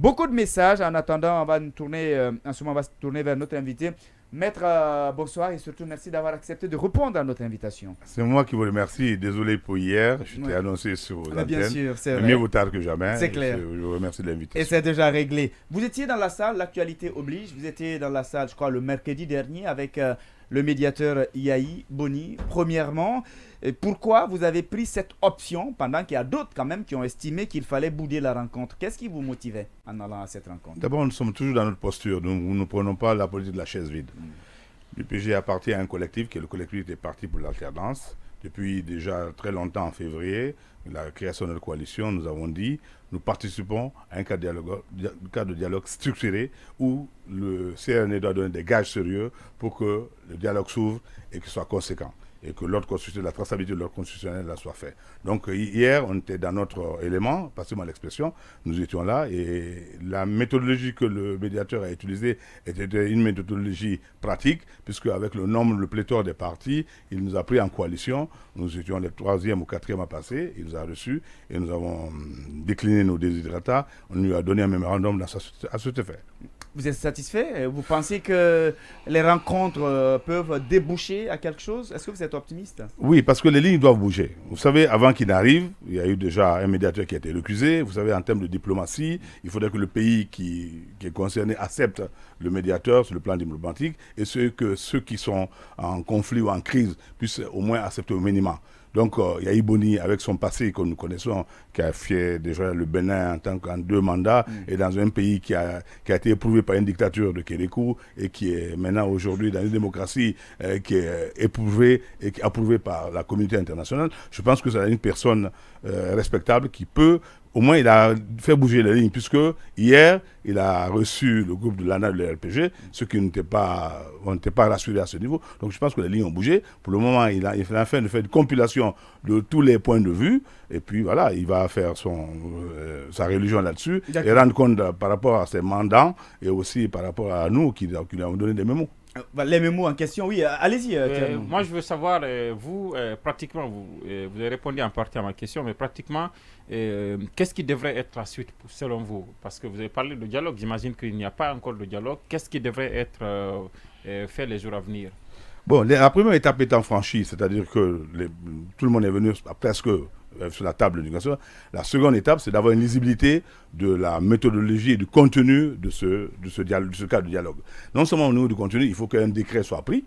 Beaucoup de messages. En attendant, on va nous tourner, en ce moment, on va se tourner vers notre invité. Maître, bonsoir et surtout merci d'avoir accepté de répondre à notre invitation. C'est moi qui vous remercie. Désolé pour hier. Je t'ai Ouais. annoncé sur vos Mais bien antennes. sûr, c'est Mais vrai. mieux vaut tard que jamais. C'est clair. Je vous remercie de Et l'invitation. c'est déjà réglé. Vous étiez dans la salle, l'actualité oblige. Vous étiez dans la salle, je crois, le mercredi dernier avec le médiateur Yahi Boni. Premièrement, pourquoi vous avez pris cette option pendant qu'il y a d'autres quand même qui ont estimé qu'il fallait bouder la rencontre? Qu'est-ce qui vous motivait en allant à cette rencontre? D'abord, nous sommes toujours dans notre posture. Nous ne prenons pas la politique de la chaise vide. L'UPG appartient à un collectif qui est le collectif des partis pour l'alternance. Depuis déjà très longtemps, en février, la création de la coalition, nous avons dit nous participons à un cadre de dialogue structuré où le CRN doit donner des gages sérieux pour que le dialogue s'ouvre et qu'il soit conséquent. Et que l'ordre constitutionnel, la traçabilité de l'ordre constitutionnel là soit faite. Donc hier, on était dans notre élément, passez-moi l'expression, nous étions là et la méthodologie que le médiateur a utilisée était une méthodologie pratique, puisque avec le nombre, le pléthore des partis, il nous a pris en coalition, nous étions les 3e ou 4e à passer, il nous a reçus et nous avons décliné nos desiderata, on lui a donné un mémorandum à cet effet. Vous êtes satisfait? Vous pensez que les rencontres peuvent déboucher à quelque chose? Est-ce que vous êtes optimiste? Oui, parce que les lignes doivent bouger. Vous savez, avant qu'il n'arrive, il y a eu déjà un médiateur qui a été recusé. Vous savez, en termes de diplomatie, il faudrait que le pays qui est concerné accepte le médiateur sur le plan diplomatique et que ceux qui sont en conflit ou en crise puissent au moins accepter au minimum. Donc, Yahi Boni, avec son passé que nous connaissons, qui a fait déjà le Bénin en 2 mandats, et dans un pays qui a été éprouvé par une dictature de Kérékou, et qui est maintenant aujourd'hui dans une démocratie qui est éprouvée et qui est approuvée par la communauté internationale, je pense que c'est une personne respectable qui peut. Au moins, il a fait bouger les lignes, puisque hier, il a reçu le groupe de l'ANA de l'RPG, ceux qui n'étaient pas rassurés à ce niveau. Donc, je pense que les lignes ont bougé. Pour le moment, il a fait une compilation de tous les points de vue. Et puis, voilà, il va faire sa religion là-dessus et rendre compte par rapport à ses mandants et aussi par rapport à nous qui lui avons donné des mémos. Les mémos en question, oui, allez-y. Moi, je veux savoir, pratiquement, vous avez répondu en partie à ma question, mais pratiquement, qu'est-ce qui devrait être la suite selon vous? Parce que vous avez parlé de dialogue, j'imagine qu'il n'y a pas encore de dialogue. Qu'est-ce qui devrait être fait les jours à venir? Bon, la première étape étant franchie, c'est-à-dire que tout le monde est venu presque sur la table de négociation. La seconde étape, c'est d'avoir une lisibilité de la méthodologie et du contenu de ce cadre de dialogue. Non seulement au niveau du contenu, il faut qu'un décret soit pris,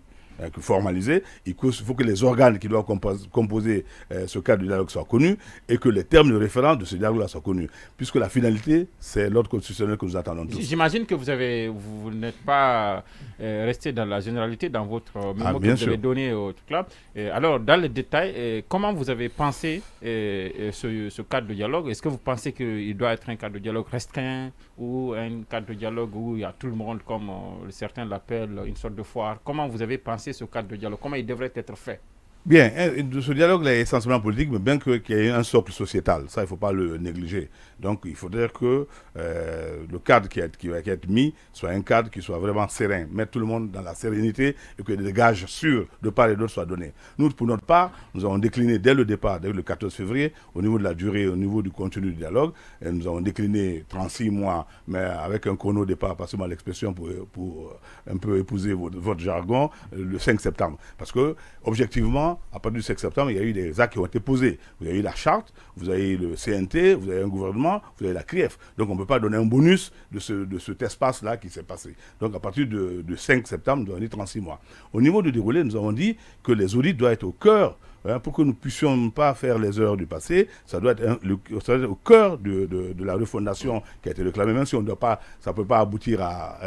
formalisé, il faut que les organes qui doivent composer ce cadre de dialogue soient connus et que les termes de référence de ce dialogue-là soient connus. Puisque la finalité, c'est l'ordre constitutionnel que nous attendons tous. J'imagine que vous n'êtes pas resté dans la généralité dans votre mémo que vous avez donné au club. Alors, dans les détails, comment vous avez pensé ce cadre de dialogue? Est-ce que vous pensez qu'il doit être un cadre de dialogue restreint ou un cadre de dialogue où il y a tout le monde, comme certains l'appellent, une sorte de foire? Comment vous avez pensé ce cadre de dialogue? Comment il devrait être fait? Bien, ce dialogue-là est essentiellement politique, mais bien qu'il y ait un socle sociétal, ça il ne faut pas le négliger. Donc il faudrait que le cadre qui va être mis soit un cadre qui soit vraiment serein, mettre tout le monde dans la sérénité et que des gages sûrs de part et d'autre soient donnés. Nous, pour notre part, nous avons décliné dès le départ, dès le 14 février, au niveau de la durée, au niveau du contenu du dialogue, et nous avons décliné 36 mois, mais avec un chrono départ, passez-moi l'expression pour un peu épouser votre jargon, le 5 septembre. Parce que, objectivement, à partir du 5 septembre, il y a eu des actes qui ont été posés. Vous avez eu la charte, vous avez eu le CNT, vous avez un gouvernement, vous avez la CRIEF. Donc on ne peut pas donner un bonus de cet espace-là qui s'est passé. Donc à partir du 5 septembre, nous avons dit 36 mois. Au niveau du déroulé, nous avons dit que les audits doivent être au cœur. Pour que nous ne puissions pas faire les erreurs du passé, ça doit être au cœur de la refondation qui a été réclamée, même si ça ne peut pas aboutir à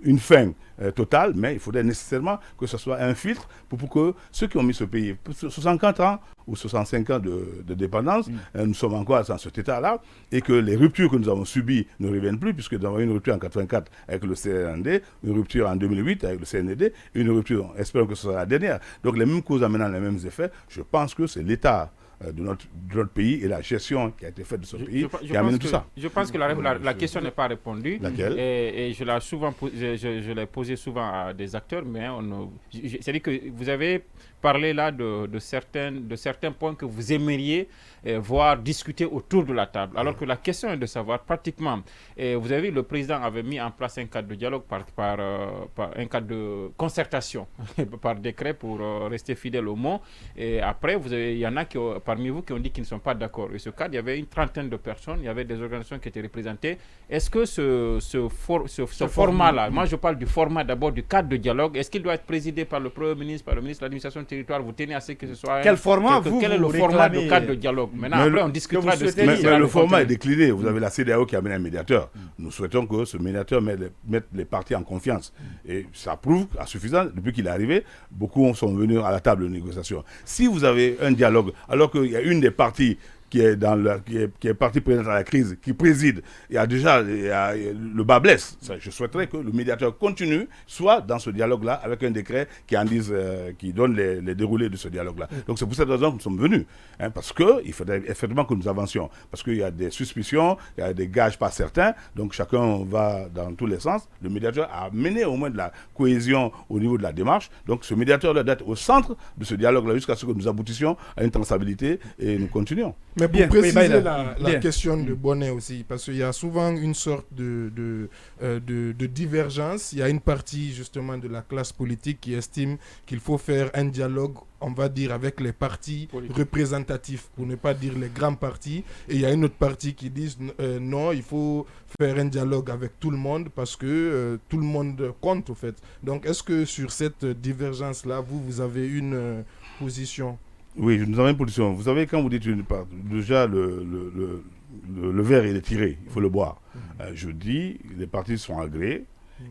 une fin totale, mais il faudrait nécessairement que ce soit un filtre pour que ceux qui ont mis ce pays, 64 ans ou 65 ans de dépendance, nous sommes encore dans cet état-là, et que les ruptures que nous avons subies ne reviennent plus, puisque nous avons eu une rupture en 84 avec le CND, une rupture en 2008 avec le CND, une rupture, espérons que ce sera la dernière. Donc les mêmes causes amènent les mêmes effets. Je pense que c'est l'État de notre pays et la gestion qui a été faite de ce pays qui a amené tout ça. Je pense que la question n'est pas répondue. Laquelle? Et je l'ai posé souvent à des acteurs, mais c'est-à-dire que vous avez parlé là de certains points que vous aimeriez voir discuter autour de la table. Alors que la question est de savoir pratiquement, vous avez vu, le président avait mis en place un cadre de dialogue par un cadre de concertation par décret pour rester fidèle au mot. Et après, il y en a parmi vous qui ont dit qu'ils ne sont pas d'accord. Et ce cadre, il y avait une trentaine de personnes, il y avait des organisations qui étaient représentées. Est-ce que ce format-là, moi je parle du format d'abord du cadre de dialogue, est-ce qu'il doit être présidé par le Premier ministre, par le ministre de l'administration territoire? Vous tenez à ce que ce soit... Quel format quel est le format de cadre de dialogue? Maintenant, après, on discutera de ce qui mais le format est décliné. Vous avez la CEDEAO qui a amené un médiateur. Nous souhaitons que ce médiateur mette les parties en confiance. Et ça prouve à suffisant, depuis qu'il est arrivé, beaucoup sont venus à la table de négociation. Si vous avez un dialogue, alors qu'il y a une des parties qui est partie présente à la crise, qui préside, il y a déjà le bas blesse. Je souhaiterais que le médiateur continue, soit dans ce dialogue-là, avec un décret qui donne les déroulés de ce dialogue-là. Donc c'est pour cette raison que nous sommes venus. Parce qu'il faudrait effectivement que nous avancions. Parce qu'il y a des suspicions, il y a des gages pas certains, donc chacun va dans tous les sens. Le médiateur a mené au moins de la cohésion au niveau de la démarche. Donc ce médiateur doit être au centre de ce dialogue-là jusqu'à ce que nous aboutissions à une traçabilité et nous continuons. Mais pour préciser la question de Bonnet aussi, parce qu'il y a souvent une sorte de divergence. Il y a une partie justement de la classe politique qui estime qu'il faut faire un dialogue, on va dire, avec les partis représentatifs, pour ne pas dire les grands partis. Et il y a une autre partie qui dit non, il faut faire un dialogue avec tout le monde parce que tout le monde compte, au fait. Donc, est-ce que sur cette divergence-là, vous avez une position? Oui, nous avons une position. Vous savez, quand vous dites une part, déjà le verre il est tiré, il faut le boire. Je dis, les partis sont agréés.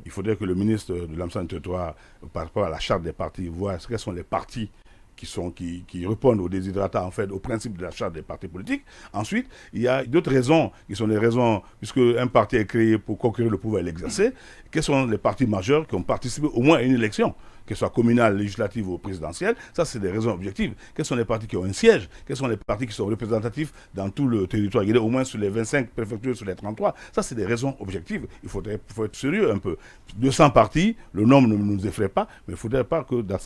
Il faudrait que le ministre de l'Administration du territoire, par rapport à la charte des partis, voit quels sont les partis qui répondent aux déshydratats, en fait, au principe de la charte des partis politiques. Ensuite, il y a d'autres raisons qui sont les raisons, puisque un parti est créé pour conquérir le pouvoir et l'exercer. Quels sont les partis majeurs qui ont participé au moins à une élection, qu'elle soit communale, législative ou présidentielle? Ça, c'est des raisons objectives. Quels sont les partis qui ont un siège? Quels sont les partis qui sont représentatifs dans tout le territoire? Il y a au moins sur les 25 préfectures, sur les 33. Ça, c'est des raisons objectives. Il faut être sérieux un peu. 200 partis, le nombre ne nous effraie pas, mais il ne faudrait pas que dans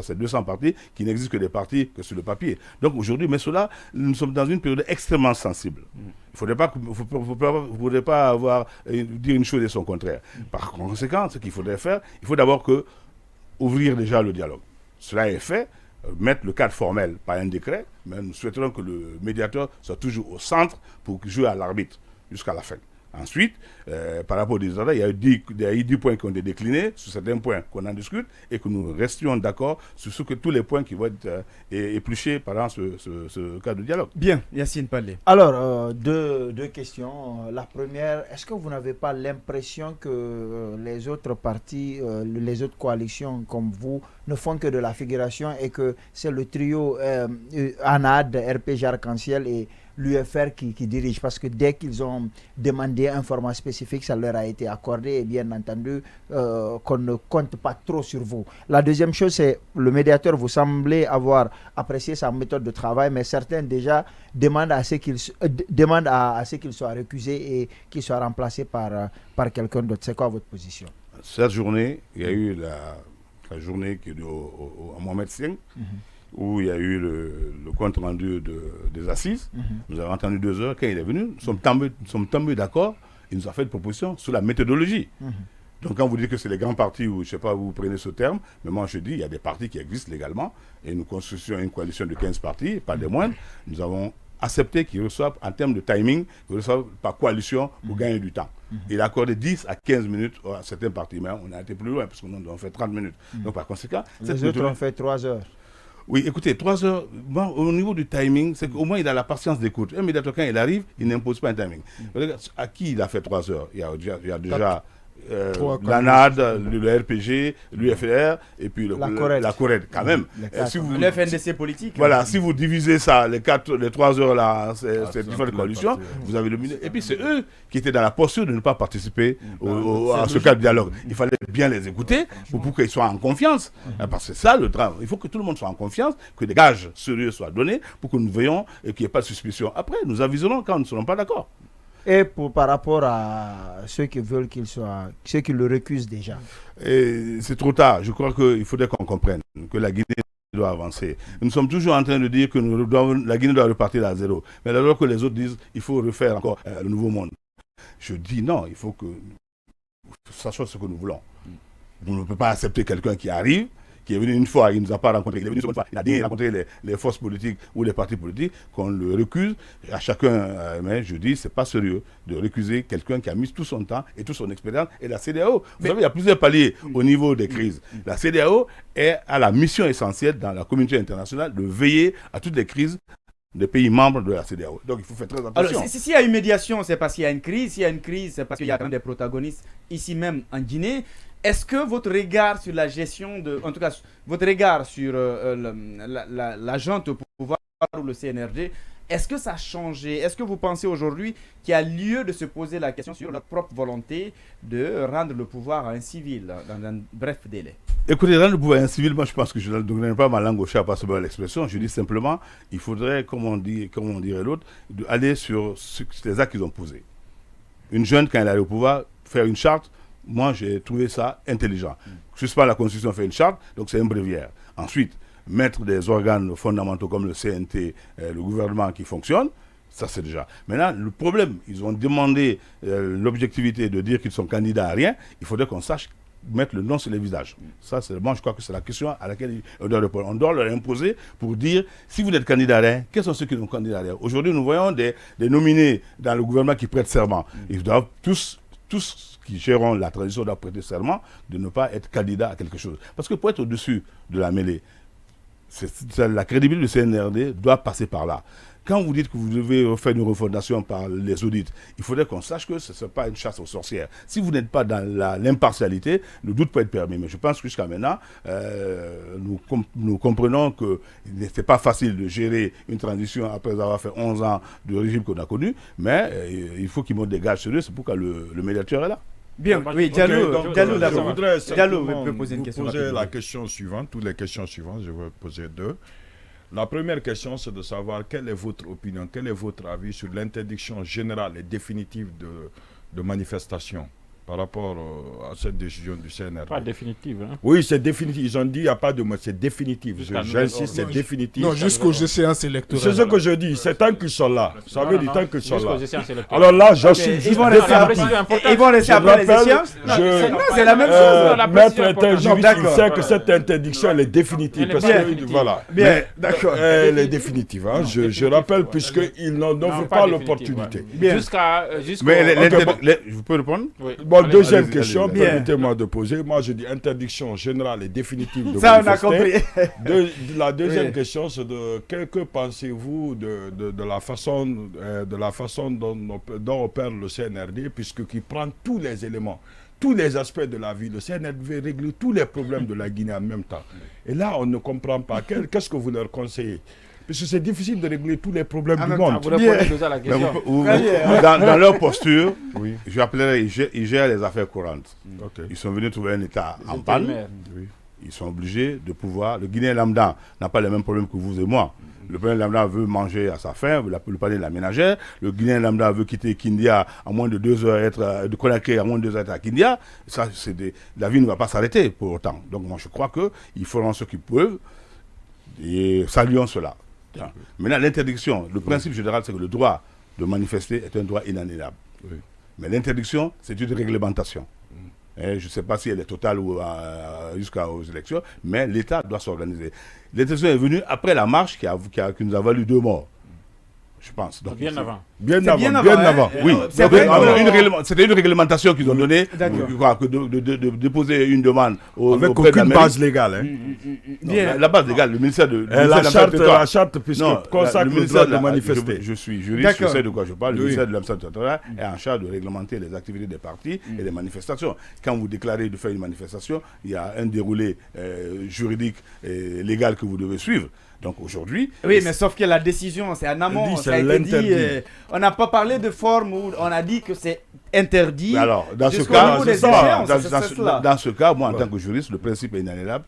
ces 200 partis, qu'il n'existe que des partis que sur le papier. Donc aujourd'hui, mais cela, nous sommes dans une période extrêmement sensible. Il ne faudrait pas dire une chose et son contraire. Par conséquent, ce qu'il faudrait faire, il faut d'abord ouvrir déjà le dialogue. Cela est fait, mettre le cadre formel par un décret, mais nous souhaiterons que le médiateur soit toujours au centre pour jouer à l'arbitre jusqu'à la fin. Ensuite, par rapport aux désordres, il y a eu 10 points qui ont été déclinés, sur certains points qu'on en discute, et que nous restions d'accord sur tous les points qui vont être épluchés pendant ce cadre de dialogue. Bien, Yacine Palé. Alors, deux questions. La première, est-ce que vous n'avez pas l'impression que les autres partis, les autres coalitions comme vous, ne font que de la figuration et que c'est le trio ANAD, RPG Arc-en-Ciel et l'UFR qui dirige, parce que dès qu'ils ont demandé un format spécifique, ça leur a été accordé et bien entendu qu'on ne compte pas trop sur vous. La deuxième chose, c'est le médiateur, vous semblez avoir apprécié sa méthode de travail, mais certains déjà demandent à ce qu'il soit récusé et qu'il soit remplacé par quelqu'un d'autre. C'est quoi votre position? Cette journée, il y a eu la journée qui est à Mohamed Singh, où il y a eu le compte rendu des assises. Nous avons entendu 2 heures. Quand il est venu, nous sommes tombés d'accord. Il nous a fait une proposition sur la méthodologie. Donc quand vous dites que c'est les grands partis, ou je ne sais pas où vous prenez ce terme, mais moi je dis il y a des partis qui existent légalement, et nous constituons une coalition de 15 partis, pas des moindres. Nous avons accepté qu'ils reçoivent, en termes de timing, qu'ils reçoivent par coalition pour gagner du temps. Il a accordé 10 à 15 minutes à certains partis, mais on a été plus loin, parce qu'on a fait 30 minutes. Donc par conséquent... Les autres ont fait 3 heures. Oui, écoutez, 3 heures, bon, au niveau du timing, c'est qu'au moins il a la patience d'écoute. Un médiateur, quand il arrive, il n'impose pas un timing. À qui il a fait 3 heures? Il y a déjà l'ANAD, le RPG, l'UFR et puis la Corrède. Quand même. Le FNDC politique. Voilà, si vous divisez ça, les 3 heures là, ces différentes coalitions, vous avez le milieu. Et puis c'est eux qui étaient dans la posture de ne pas participer à ce cadre de dialogue. Il fallait bien les écouter pour qu'ils soient en confiance. Parce que c'est ça le drame. Il faut que tout le monde soit en confiance, que des gages sérieux soient donnés pour que nous veillions et qu'il n'y ait pas de suspicion. Après, nous aviserons quand nous ne serons pas d'accord. Et par rapport à ceux qui veulent qu'il soit, ceux qui le récusent déjà. C'est trop tard. Je crois qu'il faudrait qu'on comprenne que la Guinée doit avancer. Nous sommes toujours en train de dire que la Guinée doit repartir à zéro. Mais alors que les autres disent qu'il faut refaire encore le nouveau monde. Je dis non, il faut que nous sachions ce que nous voulons. On ne peut pas accepter quelqu'un qui arrive, qui est venu une fois, il ne nous a pas rencontré, il est venu une fois, il a rencontré les forces politiques ou les partis politiques, qu'on le recuse. À chacun, mais je dis, c'est pas sérieux de recuser quelqu'un qui a mis tout son temps et toute son expérience. Et la CEDEAO, vous savez, il y a plusieurs paliers au niveau des crises. La CEDEAO a la mission essentielle dans la communauté internationale de veiller à toutes les crises des pays membres de la CEDEAO. Donc il faut faire très attention. Alors, s'il y a une médiation, c'est parce qu'il y a une crise. S'il y a une crise, c'est parce qu'il y a quand même des protagonistes ici même en Guinée. Est-ce que votre regard sur la gestion en tout cas, votre regard sur la junte au pouvoir ou le CNRD, est-ce que ça a changé? Est-ce que vous pensez aujourd'hui qu'il y a lieu de se poser la question sur leur propre volonté de rendre le pouvoir à un civil dans un bref délai? Écoutez, rendre le pouvoir à un civil, moi je pense que je ne donnerai pas ma langue au chat par ce l'expression. Je dis simplement, il faudrait, comme on dirait l'autre, aller sur les actes qu'ils ont posés. Une jeune, quand elle est au pouvoir, faire une charte, moi, j'ai trouvé ça intelligent. Juste pas la Constitution fait une charte, donc c'est un bréviaire. Ensuite, mettre des organes fondamentaux comme le CNT, le gouvernement qui fonctionne, ça c'est déjà. Maintenant, le problème, ils ont demandé l'objectivité de dire qu'ils sont candidats à rien. Il faudrait qu'on sache mettre le nom sur les visages. Ça, moi, je crois que c'est la question à laquelle on doit répondre. On doit leur imposer pour dire, si vous n'êtes candidat à rien, quels sont ceux qui sont candidats à rien? Aujourd'hui, nous voyons des nominés dans le gouvernement qui prêtent serment. Ils doivent tous qui géreront la transition doivent prêter serment de ne pas être candidat à quelque chose. Parce que pour être au-dessus de la mêlée, la crédibilité du CNRD doit passer par là. Quand vous dites que vous devez faire une refondation par les audits, il faudrait qu'on sache que ce n'est pas une chasse aux sorcières. Si vous n'êtes pas dans l'impartialité, le doute peut être permis. Mais je pense que jusqu'à maintenant, nous comprenons que ce n'est pas facile de gérer une transition après avoir fait 11 ans de régime qu'on a connu, mais il faut qu'il monte des gages sérieux, c'est pourquoi le médiateur est là. Bien, oui, Diallo, je voudrais peut poser une question. Poser la question suivante, toutes les questions suivantes, je vais poser deux. La première question, c'est de savoir quelle est votre opinion, quel est votre avis sur l'interdiction générale et définitive de manifestation par rapport à cette décision du CNRD. Pas définitive. Hein? Oui, c'est définitif. Ils ont dit il n'y a pas de mot, c'est définitif. J'insiste, c'est définitif. Non, jusqu'aux échéances électorales. C'est ce que je dis. C'est tant qu'ils sont là. Ça veut dire tant qu'ils sont là. Alors là, j'assume juste définitif. Ils vont rester après les échéances? C'est la même chose. Maître est un juriste, il sait que cette interdiction, elle est définitive. Parce que, voilà. Bien, d'accord. Elle est définitive. Hein. Je rappelle, puisqu'ils n'offrent pas l'opportunité. Vous pouvez répondre? Oui. Bon, deuxième question, permettez-moi de poser. Moi, je dis interdiction générale et définitive de ça, manifester. On a compris. La deuxième question, c'est que pensez-vous de la façon dont opère le CNRD, puisqu'il prend tous les éléments, tous les aspects de la vie. Le CNRD veut régler tous les problèmes de la Guinée en même temps. Et là, on ne comprend pas. Qu'est-ce que vous leur conseillez? Parce que c'est difficile de régler tous les problèmes du monde. Vous répondez déjà à la question. Dans leur posture, j'appellerais, ils gèrent les affaires courantes. Ils sont venus trouver un État en panne. Ils sont obligés de pouvoir... Le Guinéen lambda n'a pas les mêmes problèmes que vous et moi. Le Guinéen lambda veut manger à sa faim, le panier de la ménagère. Le Guinéen lambda veut quitter Kindia à moins de 2 heures, de Conakry à moins de 2 heures être à Kindia. Ça, la vie ne va pas s'arrêter pour autant. Donc moi, je crois qu'ils feront ce qu'ils peuvent et saluons cela. Maintenant, l'interdiction, le principe général, c'est que le droit de manifester est un droit inaliénable. Mais l'interdiction, c'est une réglementation. Je ne sais pas si elle est totale ou jusqu'aux élections, mais l'État doit s'organiser. L'interdiction est venue après la marche qui nous a valu 2 morts. je pense. Donc, bien avant. Bien avant. Oui, c'était une réglementation qu'ils ont donnée de déposer une demande avec aucune base légale. La base légale, le ministère de la charte puisque consacre le droit de manifester. Je suis juriste, je sais de quoi je parle. Le ministère de l'administration territoriale est en charge de réglementer les activités des partis et des manifestations. Quand vous déclarez de faire une manifestation, il y a un déroulé juridique et légal que vous devez suivre. Donc aujourd'hui... Oui, mais sauf que la décision, c'est en amont. Ça a été dit, on n'a pas parlé de forme où on a dit que c'est interdit. Alors, dans ce cas, moi, en tant que juriste, le principe est inaliénable.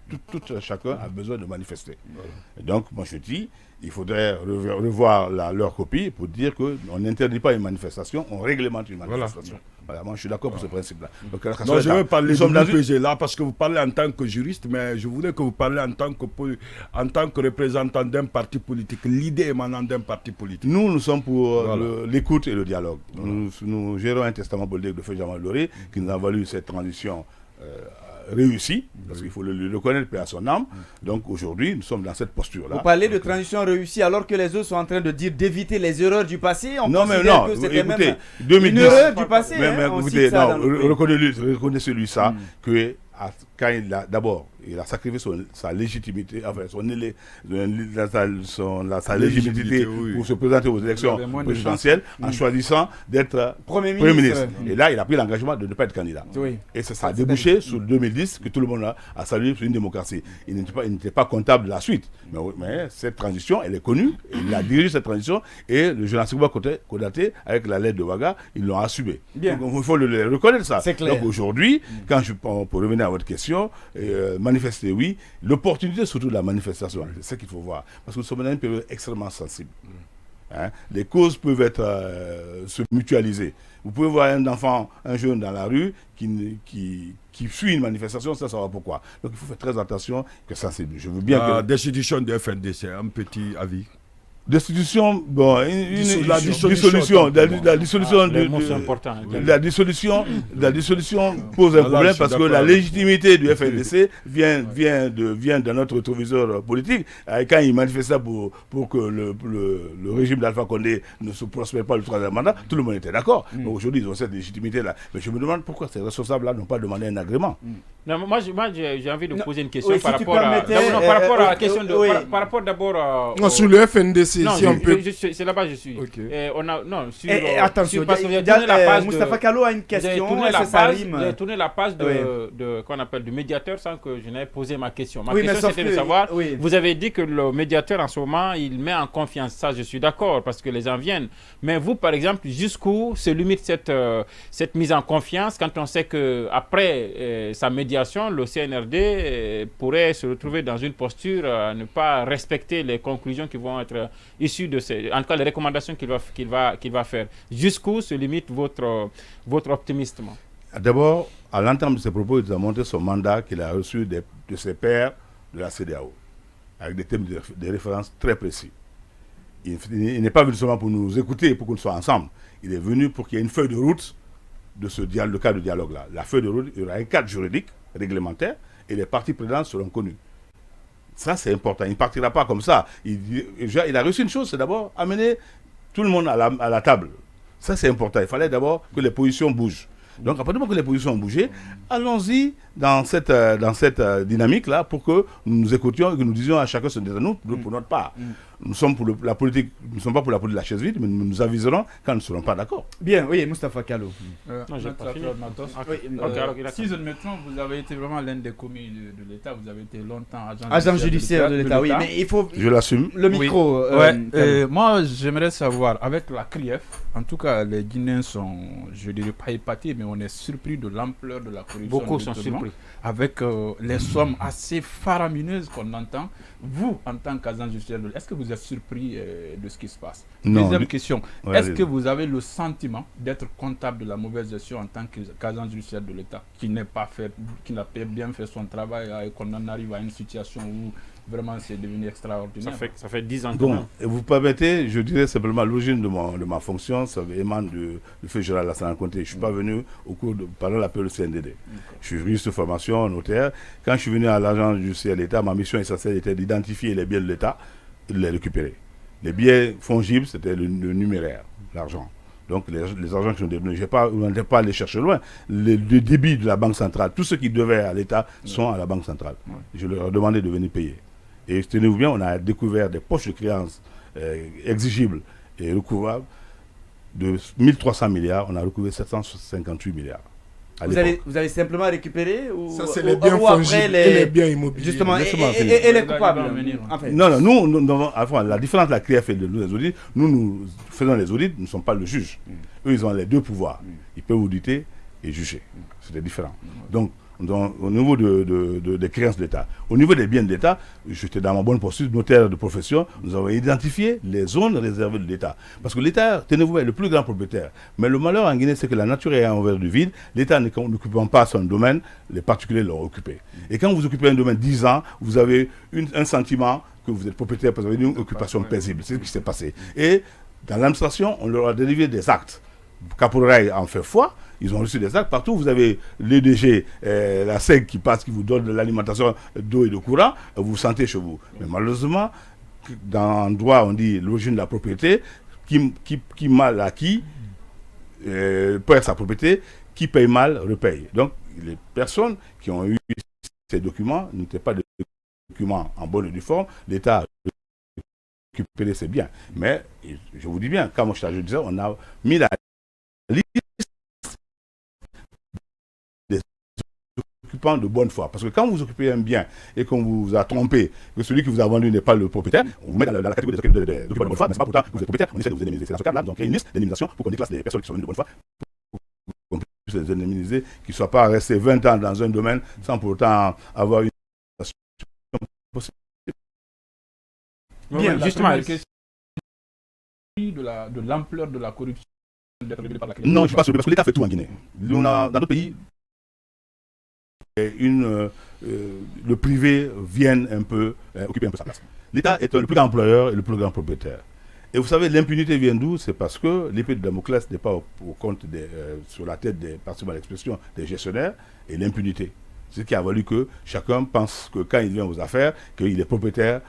Chacun a besoin de manifester. Et donc, moi, je dis, il faudrait revoir leur copie pour dire qu'on n'interdit pas une manifestation, on réglemente une manifestation. Voilà, moi je suis d'accord pour ce principe-là. Donc, non, je veux parler de l'UPG là parce que vous parlez en tant que juriste, mais je voudrais que vous parliez en tant que représentant d'un parti politique, l'idée émanant d'un parti politique. Nous sommes pour l'écoute et le dialogue. Nous gérons un testament politique de Feu Jamal Loré qui nous a valu cette transition réussi, parce qu'il faut le reconnaître, paix à son âme. Donc aujourd'hui, nous sommes dans cette posture-là. Vous parlez de transition réussie alors que les autres sont en train de dire d'éviter les erreurs du passé. Que c'était même 2010, une erreur du passé. Reconnaissez-lui ça, que quand il a sacrifié sa légitimité, enfin sa légitimité pour se présenter aux élections présidentielles en choisissant d'être Premier ministre. Et là, il a pris l'engagement de ne pas être candidat. Oui. Et ça a débouché sur 2010 que tout le monde a salué sur une démocratie. Il n'était pas comptable de la suite. Mais cette transition, elle est connue. Il a dirigé cette transition et le général Sékou Konaté, avec la lettre de Ouaga, ils l'ont assumé. Donc il faut le reconnaître ça. C'est clair. Donc aujourd'hui, pour revenir à votre question, manifester, oui. L'opportunité surtout de la manifestation, c'est ce qu'il faut voir. Parce que nous sommes dans une période extrêmement sensible. Les causes peuvent se mutualiser. Vous pouvez voir un jeune dans la rue qui suit une manifestation sans savoir pourquoi. Donc il faut faire très attention que ça c'est. Je veux bien que... Destitution de FNDC, un petit avis. Destitution, la dissolution pose un problème parce que la légitimité du FNDC vient de notre rétroviseur politique. Et quand il manifestait pour que le régime d'Alpha Condé ne se prospère pas le troisième mandat, tout le monde était d'accord. Aujourd'hui, ils ont cette légitimité-là. Mais je me demande pourquoi ces responsables-là n'ont pas demandé un agrément. Non, moi j'ai envie de poser une question par rapport à la question de... Par rapport d'abord... sur le FNDC, non, si on peut... c'est là-bas je suis. Okay. Attention, Moustapha Kallo a une question. Vous avez tourné la page qu'on appelle du médiateur sans que je n'ai posé ma question. Ma question c'était de savoir, vous avez dit que le médiateur en ce moment, il met en confiance. Ça, je suis d'accord, parce que les gens viennent. Mais vous, par exemple, jusqu'où se limite cette mise en confiance quand on sait qu'après sa médiation, le CNRD pourrait se retrouver dans une posture à ne pas respecter les conclusions qui vont être issues de en tout cas les recommandations qu'il va faire. Jusqu'où se limite votre optimisme? D'abord, à l'entame de ses propos, il nous a montré son mandat qu'il a reçu de ses pairs de la CEDEAO, avec des thèmes de référence très précis. Il n'est pas venu seulement pour nous écouter, pour qu'on soit ensemble. Il est venu pour qu'il y ait une feuille de route de le cadre de dialogue-là. La feuille de route, il y aura un cadre juridique, réglementaire, et les parties prenantes seront connues. Ça, c'est important. Il ne partira pas comme ça. Il a reçu une chose, c'est d'abord amener tout le monde à la table. Ça, c'est important. Il fallait d'abord que les positions bougent. Donc, à partir du moment que les positions ont bougé, allons-y dans cette dynamique-là pour que nous nous écoutions et que nous disions à chacun ce que nous pour notre part. Nous sommes pour la politique, nous ne sommes pas pour la politique de la chaise vide, mais nous nous aviserons quand nous ne serons pas d'accord. Bien, oui, Moustapha Kallo. Si je ne me trompe, vous avez été vraiment l'un des commis de l'État, vous avez été longtemps agent judiciaire de l'État, oui, mais il faut... Je l'assume. Le micro. Moi, j'aimerais savoir, avec la CRIEF, en tout cas, les Guinéens sont, je ne dirais pas épatés, mais on est surpris de l'ampleur de la corruption. Beaucoup sont surpris. Avec les sommes assez faramineuses qu'on entend. Vous, en tant qu'agent judiciaire, est-ce que vous êtes surpris de ce qui se passe? Deuxième question, est-ce que vous avez le sentiment d'être comptable de la mauvaise gestion en tant qu'agent judiciaire de l'État, qui n'a pas bien fait son travail et qu'on en arrive à une situation où vraiment c'est devenu extraordinaire? Ça fait 10 ans. Donc, vous permettez, je dirais simplement l'origine de ma fonction, ça émane du feu général Lassana Conté. Je ne suis pas venu pendant la période du CNDD. Je suis juriste de formation, notaire. Quand je suis venu à l'agence judiciaire de l'État, ma mission essentielle était d'identifier les biens de l'État et de les récupérer. Les billets fongibles, c'était le numéraire, l'argent. Donc les argents qui sont détenus, on n'était pas allé chercher loin. Le débit de la Banque centrale, tout ce qui devait à l'État sont à la Banque centrale. Je leur ai demandé de venir payer. Et tenez-vous bien, on a découvert des poches de créances exigibles et recouvables de 1300 milliards, on a recouvré 758 milliards. Vous avez simplement récupéré ça, c'est les biens fongibles et les biens immobiliers. Justement, et les coupables. Enfin. Non, nous, la différence de la CRIEF et de nous, les audits, nous faisons les audits, nous ne sommes pas le juge. Eux, ils ont les deux pouvoirs. Ils peuvent auditer et juger. C'est différent. Donc, au niveau des créances de l'État, au niveau des biens de l'État, j'étais dans ma bonne poursuite, notaire de profession, nous avons identifié les zones réservées de l'État. Parce que l'État, tenez-vous, est le plus grand propriétaire. Mais le malheur en Guinée, c'est que la nature est envers du vide. L'État n'occupant pas son domaine, les particuliers l'ont occupé. Et quand vous occupez un domaine 10 ans, vous avez un sentiment que vous êtes propriétaire parce que vous avez une occupation paisible. C'est ce qui s'est passé. Et dans l'administration, on leur a délivré des actes. Caporal en fait foi, ils ont reçu des actes. Partout, vous avez l'EDG, la SEG qui passe, qui vous donne de l'alimentation d'eau et de courant, vous vous sentez chez vous. Mais malheureusement, dans le droit, on dit l'origine de la propriété, qui mal acquis perd sa propriété, qui paye mal repaye. Donc, les personnes qui ont eu ces documents n'étaient pas des documents en bonne et due forme. L'État a récupéré ses biens. Mais, je vous dis bien, quand moi je disais, on a mis la liste des occupants de bonne foi. Parce que quand vous occupez un bien et qu'on vous a trompé, que celui qui vous a vendu n'est pas le propriétaire, on vous met dans la catégorie des occupants de bonne foi, mais c'est pas pourtant vous êtes propriétaire, on essaie de vous indemniser. C'est dans ce cadre-là, donc il y a une liste d'indemnisation pour qu'on déclasse les personnes qui sont venues de bonne foi, pour qu'on puisse les indemniser, qu'ils ne soient pas restés 20 ans dans un domaine sans pour autant avoir une possible. Bien, justement, de l'ampleur de la corruption. Non, je ne suis pas sûr, parce que l'État fait tout en Guinée. Dans d'autres pays, le privé vient un peu occuper un peu sa place. L'État est le plus grand employeur et le plus grand propriétaire. Et vous savez, l'impunité vient d'où? C'est parce que l'épée de Damoclès n'est pas au compte sur la tête des, par l'expression, des gestionnaires, et l'impunité. Ce qui a valu que chacun pense que quand il vient aux affaires, qu'il est propriétaire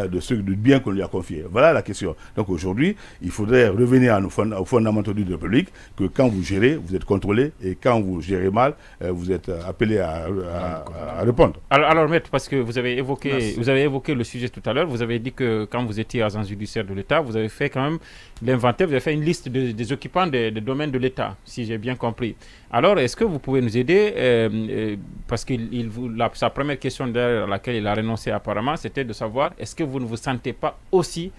du bien qu'on lui a confié. Voilà la question. Donc aujourd'hui, il faudrait revenir aux fondamentaux du République, que quand vous gérez, vous êtes contrôlé, et quand vous gérez mal, vous êtes appelé à répondre. Alors, maître, parce que vous avez évoqué le sujet tout à l'heure, vous avez dit que quand vous étiez agent judiciaire de l'État, vous avez fait quand même l'inventaire, vous avez fait une liste des occupants des domaines de l'État, si j'ai bien compris. Alors, est-ce que vous pouvez nous aider, parce que sa première question à laquelle il a renoncé apparemment, c'était de savoir, est-ce que vous ne vous sentez pas aussi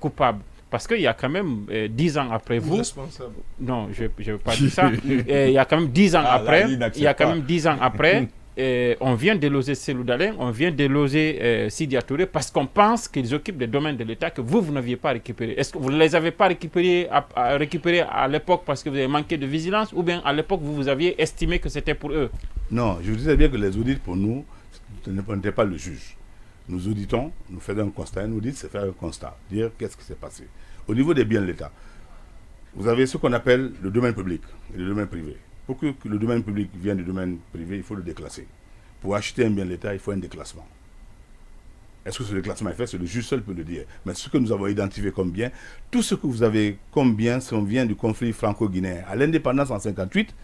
coupable? Parce qu'il y a quand même 10 ans après vous... Responsable. Non, je ne veux pas dire ça. Il y a quand même 10 ans après... Il y a quand même 10 ans après... on vient déloger Cellou Dalein, on vient déloger Sidya Touré parce qu'on pense qu'ils occupent des domaines de l'État que vous n'aviez pas récupérés. Est-ce que vous ne les avez pas récupérés à l'époque parce que vous avez manqué de vigilance, ou bien à l'époque vous aviez estimé que c'était pour eux? Non, je vous disais bien que les audits pour nous, on n'était pas le juge. Nous auditons, nous faisons un constat. Un audit, c'est faire un constat, dire qu'est-ce qui s'est passé. Au niveau des biens de l'État, vous avez ce qu'on appelle le domaine public et le domaine privé. Pour que le domaine public vienne du domaine privé, il faut le déclasser. Pour acheter un bien de l'État, il faut un déclassement. Est-ce que ce déclassement est fait? C'est le juge seul peut le dire. Mais ce que nous avons identifié comme bien, tout ce que vous avez comme bien, vient du conflit franco-guinéen. À l'indépendance en 1958,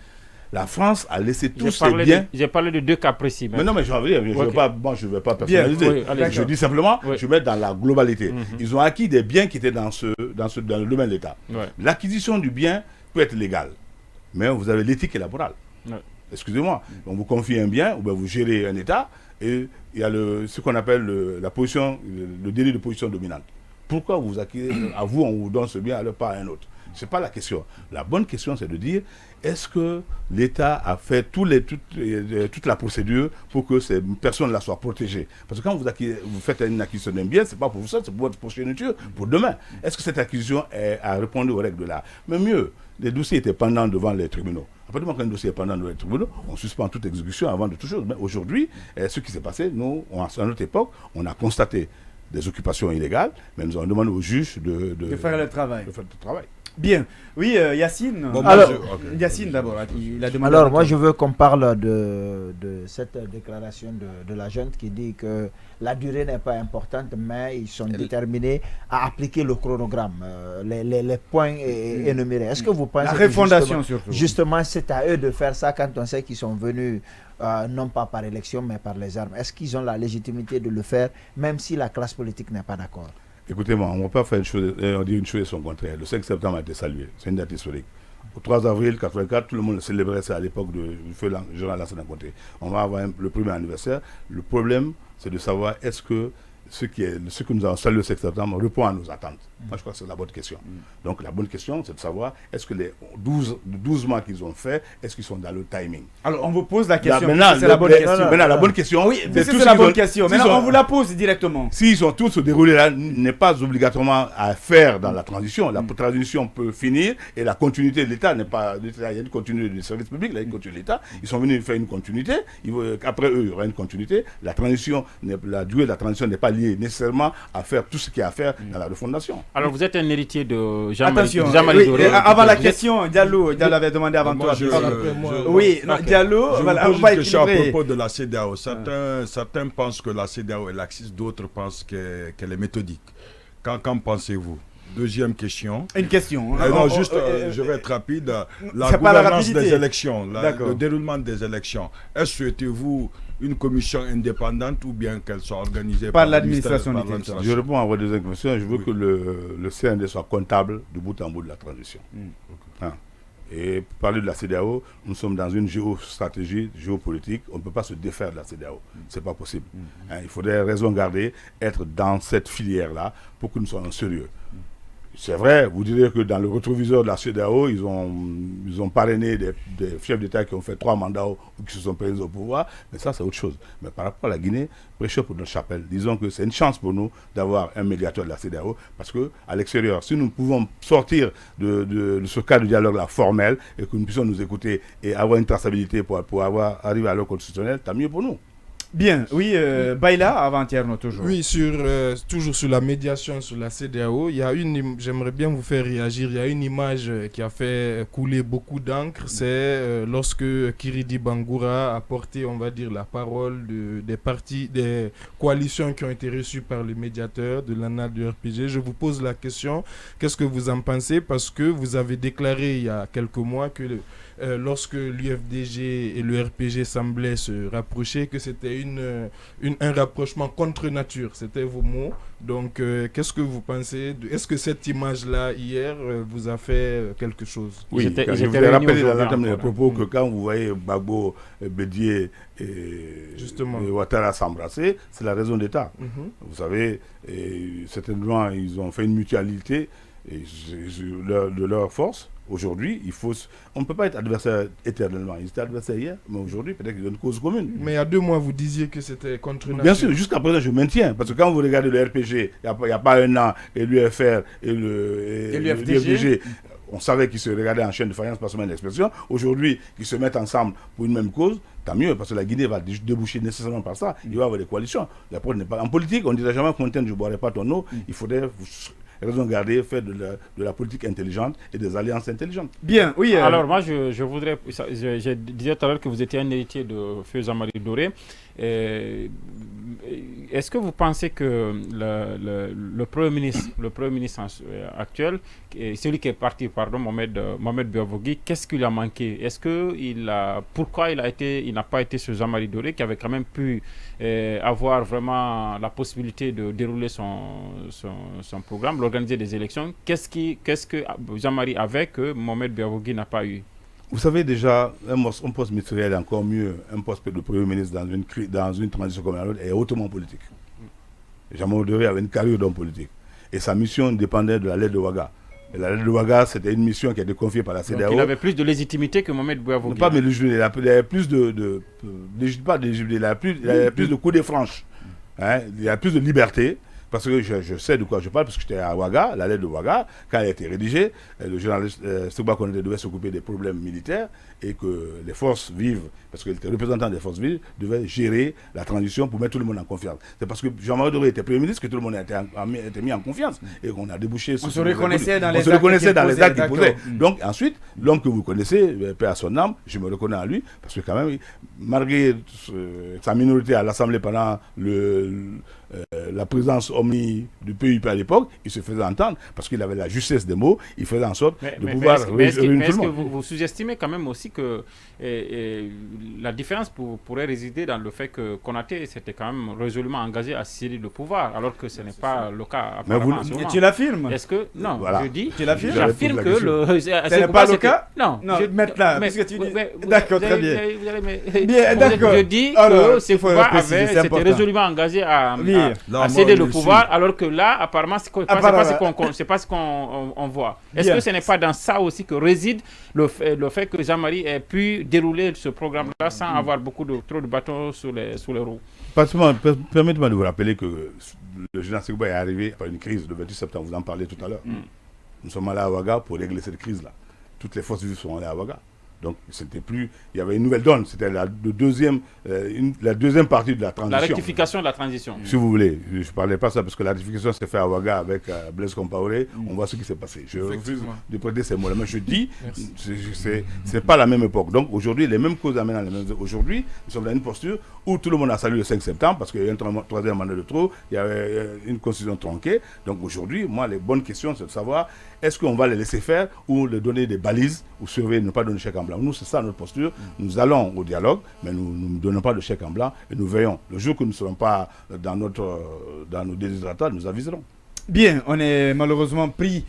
la France a laissé tous ses biens... J'ai parlé de deux cas précis. Mais non, mais je ne vais pas personnaliser. Je dis simplement, je mets dans la globalité. Ils ont acquis des biens qui étaient dans le domaine de l'État. L'acquisition du bien peut être légale. Mais vous avez l'éthique et la morale. Excusez-moi, on vous confie un bien, ou bien vous gérez un État, et il y a ce qu'on appelle le délit de position dominante. Pourquoi vous acquérez, à vous, on vous donne ce bien, alors pas à un autre? Ce n'est pas la question. La bonne question, c'est de dire, est-ce que l'État a fait toute la procédure pour que ces personnes-là soient protégées? Parce que quand vous faites une acquisition d'un bien, ce n'est pas pour vous ça, c'est pour votre progéniture, pour demain. Est-ce que cette acquisition a répondu aux règles de l'art? Mais mieux, les dossiers étaient pendants devant les tribunaux. À partir du moment qu'un dossier est pendant devant les tribunaux, on suspend toute exécution avant de toute chose. Mais aujourd'hui, ce qui s'est passé, nous, à notre époque, on a constaté des occupations illégales, mais nous avons demandé aux juges de faire le travail. Bien. Oui, Yacine. Bon, Alors, Yacine d'abord, il a demandé. Alors, moi, je veux qu'on parle de cette déclaration de la junte qui dit que la durée n'est pas importante, mais ils sont déterminés à appliquer le chronogramme, les points énumérés. Est-ce que vous pensez la refondation que justement, c'est à eux de faire ça quand on sait qu'ils sont venus non pas par élection, mais par les armes? Est-ce qu'ils ont la légitimité de le faire, même si la classe politique n'est pas d'accord? Écoutez-moi, on ne va pas faire on dit une chose et son contraire. Le 5 septembre a été salué, c'est une date historique. Au 3 avril 1984, tout le monde célébrait ça à l'époque du feu général Lansana Conté. On va avoir le premier anniversaire. Le problème, c'est de savoir est-ce que ce que nous avons salué le 5 septembre répond à nos attentes. Moi, je crois que c'est la bonne question. Donc, la bonne question, c'est de savoir est-ce que les 12 mois qu'ils ont fait, est-ce qu'ils sont dans le timing? Alors, on vous pose la question. C'est la bonne question. Maintenant, la bonne question. Oui, c'est la bonne question. Maintenant, on vous la pose directement. S'ils ont tous se déroulé là, n'est pas obligatoirement à faire dans la transition. La transition peut finir et la continuité de l'État n'est pas. Il y a une continuité du service public, il y a une continuité de l'État. Ils sont venus faire une continuité. Après eux, il y aura une continuité. La durée de la transition n'est pas liée nécessairement à faire tout ce qu'il y a à faire dans la refondation. Alors, vous êtes un héritier de Jean-Marie Doré. Avant la question, Diallo avait demandé avant toi. Oui, Diallo, je vous pose une question à propos de la CEDEAO. Certains pensent que la CEDEAO est laxiste, d'autres pensent qu'elle est méthodique. Qu'en pensez-vous? Deuxième question. Une question. Non, juste, je vais être rapide. La gouvernance des élections, le déroulement des élections. Est-ce que souhaitez-vous une commission indépendante ou bien qu'elle soit organisée par l'administration? Je réponds à votre deuxième question. Je veux que le CND soit comptable du bout en bout de la transition. Et pour parler de la CEDEAO, nous sommes dans une géostratégie géopolitique. On ne peut pas se défaire de la CEDEAO. Ce n'est pas possible. Il faudrait raison garder, être dans cette filière-là pour que nous soyons sérieux. C'est vrai, vous direz que dans le rétroviseur de la CEDEAO, ils ont parrainé des chefs d'État qui ont fait 3 mandats ou qui se sont présents au pouvoir, mais ça c'est autre chose. Mais par rapport à la Guinée, prêchons pour notre chapelle. Disons que c'est une chance pour nous d'avoir un médiateur de la CEDEAO, parce qu'à l'extérieur, si nous pouvons sortir de ce cadre de dialogue-là formel et que nous puissions nous écouter et avoir une traçabilité pour arriver à l'ordre constitutionnel, tant mieux pour nous. Bien, oui, Baïla, avant-hier, toujours. Oui, toujours sur la médiation sur la CEDEAO, j'aimerais bien vous faire réagir. Il y a une image qui a fait couler beaucoup d'encre. C'est lorsque Kiridi Bangoura a porté, on va dire, la parole des coalitions qui ont été reçues par les médiateurs de l'ANA du RPG. Je vous pose la question, qu'est-ce que vous en pensez? Parce que vous avez déclaré il y a quelques mois que lorsque l'UFDG et le RPG semblaient se rapprocher, que c'était un rapprochement contre nature. C'était vos mots. Donc, qu'est-ce que vous pensez? Est-ce que cette image-là, hier, vous a fait quelque chose? Oui, je vous ai rappelé dans l'entame des propos que quand vous voyez Gbagbo, Bédié et Ouattara s'embrasser, c'est la raison d'État. Vous savez, certainement, ils ont fait une mutualité de leur force. Aujourd'hui, on ne peut pas être adversaire éternellement. Ils étaient adversaires hier, mais aujourd'hui, peut-être qu'ils ont une cause commune. Mais il y a 2 mois, vous disiez que c'était contre nature. Bien sûr, jusqu'à présent, je maintiens. Parce que quand vous regardez le RPG, il n'y a pas un an, et l'UFR et l'UFDG, on savait qu'ils se regardaient en chaîne de faïence, pas seulement d'expression. Aujourd'hui, qu'ils se mettent ensemble pour une même cause, tant mieux, parce que la Guinée va déboucher nécessairement par ça. Il va y avoir des coalitions. En politique, on ne dirait jamais, Fontaine, je ne boirai pas ton eau. Il faudrait raison garder, faire de la politique intelligente et des alliances intelligentes. Bien, oui. Alors moi, je voudrais... Je disais tout à l'heure que vous étiez un héritier de Feu Jean-Marie Doré. Est-ce que vous pensez que le Premier ministre actuel, celui qui est parti, Mohamed Biavogui, qu'est-ce qu'il a manqué? Pourquoi il n'a pas été ce Jean-Marie Doré qui avait quand même pu avoir vraiment la possibilité de dérouler son programme, organiser des élections? Qu'est-ce que Jean-Marie avait que Mohamed Biavogui n'a pas eu? Vous savez déjà, un poste ministériel est encore mieux, un poste de Premier ministre dans une transition comme la nôtre est hautement politique. Jean-Marie Doré avait une carrière d'homme politique. Et sa mission dépendait de la lettre de Ouaga. Et la lettre de Ouaga, c'était une mission qui a été confiée par la CEDEAO. Donc il avait plus de légitimité que Mohamed Biavogui. Pas mais il avait plus il avait plus de coups de franche. Il y a plus de liberté. Parce que je sais de quoi je parle, parce que j'étais à Ouaga, la lettre de Ouaga, quand elle a été rédigée, le journaliste Segba Konaté devait s'occuper des problèmes militaires et que les forces vives, parce qu'il était représentant des forces vives, devaient gérer la transition pour mettre tout le monde en confiance. C'est parce que Jean-Marie Doré était Premier ministre que tout le monde a été mis en confiance et qu'on a débouché sur... On se reconnaissait dans les actes qu'il posait. Donc ensuite, l'homme que vous connaissez, paix à son âme, je me reconnais à lui, parce que quand même, malgré sa minorité à l'Assemblée pendant la présence omni du PUP à l'époque, il se faisait entendre parce qu'il avait la justesse des mots, il faisait en sorte de pouvoir réunir tout le monde. Est-ce que vous sous-estimez quand même aussi que la différence pourrait résider dans le fait que Konaté s'était quand même résolument engagé à scier le pouvoir, alors que ce n'est pas le cas apparemment. Mais tu l'affirmes? Est-ce que... Non, voilà. je dis... Tu l'affirmes? J'affirme que ce n'est pas le cas? Non. Maintenant, parce que tu dis... D'accord, très bien. Bien, d'accord. Je dis que c'est pouvoir s'était résolument engagé à céder le pouvoir, alors que là, apparemment, c'est pas ce qu'on voit. Est-ce que ce n'est pas dans ça aussi que réside le fait que Jean-Marie ait pu dérouler ce programme-là sans avoir trop de bâtons sous les roues? Permettez-moi de vous rappeler que le général Segba est arrivé par une crise le 28 septembre, vous en parlez tout à l'heure. Nous sommes allés à Ouaga pour régler cette crise-là. Toutes les forces vives sont allées à Ouaga. Donc, c'était plus... Il y avait une nouvelle donne. C'était la deuxième partie de la transition. La rectification de la transition. Si vous voulez. Je ne parlais pas ça parce que la rectification s'est faite à Ouaga avec Blaise Compaoré. On voit ce qui s'est passé. Je refuse de prêter ces mots-là. Mais je dis, ce n'est pas la même époque. Donc, aujourd'hui, les mêmes causes amènent les mêmes... Aujourd'hui, nous sommes dans une posture où tout le monde a salué le 5 septembre parce qu'il y a eu un troisième mandat de trop. Il y avait une constitution tronquée. Donc, aujourd'hui, moi, les bonnes questions, c'est de savoir est-ce qu'on va les laisser faire ou leur donner des balises ou surveiller, ne pas donner chèque en blanc. Nous, c'est ça notre posture. Nous allons au dialogue, mais nous ne donnons pas de chèque en blanc et nous veillons. Le jour que nous ne serons pas dans nos déshydratats, nous aviserons. Bien, on est malheureusement pris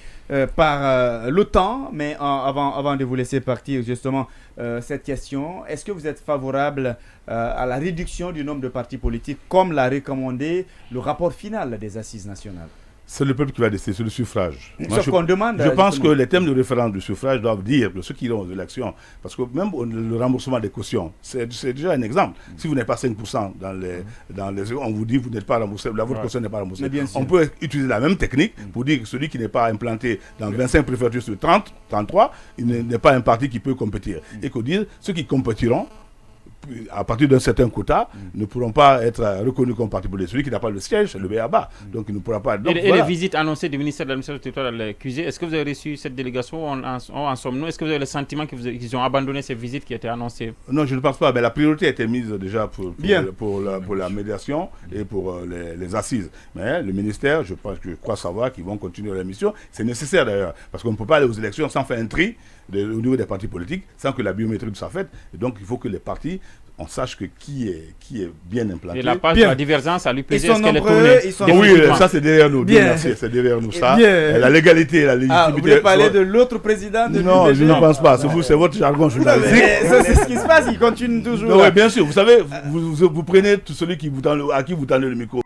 par le temps, mais avant de vous laisser partir, justement, cette question, est-ce que vous êtes favorable à la réduction du nombre de partis politiques, comme l'a recommandé le rapport final des Assises nationales? C'est le peuple qui va décider, c'est le suffrage. Sauf qu'on demande... Je pense que les thèmes de référence du suffrage doivent dire que ceux qui iront aux élections, parce que même le remboursement des cautions, c'est déjà un exemple. Si vous n'êtes pas 5% dans les on vous dit que vous n'êtes pas remboursé, votre caution n'est pas remboursée. On peut utiliser la même technique pour dire que celui qui n'est pas implanté dans 25 préfectures sur 30, 33, il n'est pas un parti qui peut compétir. Et qu'on dise, ceux qui compétiront, à partir d'un certain quota, ne pourront pas être reconnus comme parti politique. Celui qui n'a pas le siège, c'est le B.A.B.A. Donc il ne pourra pas... Donc, et les visites annoncées du ministère de l'administration territoriale dans les QG, est-ce que vous avez reçu cette délégation? En sommes-nous? Est-ce que vous avez le sentiment qu'ils ont abandonné ces visites qui étaient annoncées? Non, je ne pense pas. Mais la priorité a été mise déjà pour la médiation et pour les assises. Mais le ministère, je crois savoir qu'ils vont continuer leur mission. C'est nécessaire d'ailleurs, parce qu'on ne peut pas aller aux élections sans faire un tri au niveau des partis politiques, sans que la biométrie soit faite. Et donc il faut que les partis, on sache que qui est bien implanté. Et la part de la divergence à l'UPG, est-ce qu'elle est tournée? Oui, ça c'est derrière nous. Merci, c'est derrière nous ça. La légalité, la légitimité. Vous voulez parler de l'autre président de Non, je ne pense pas. C'est votre jargon journalistique. C'est ce qui se passe, il continue toujours. Oui, bien sûr. Vous savez, vous prenez celui à qui vous tendez le micro.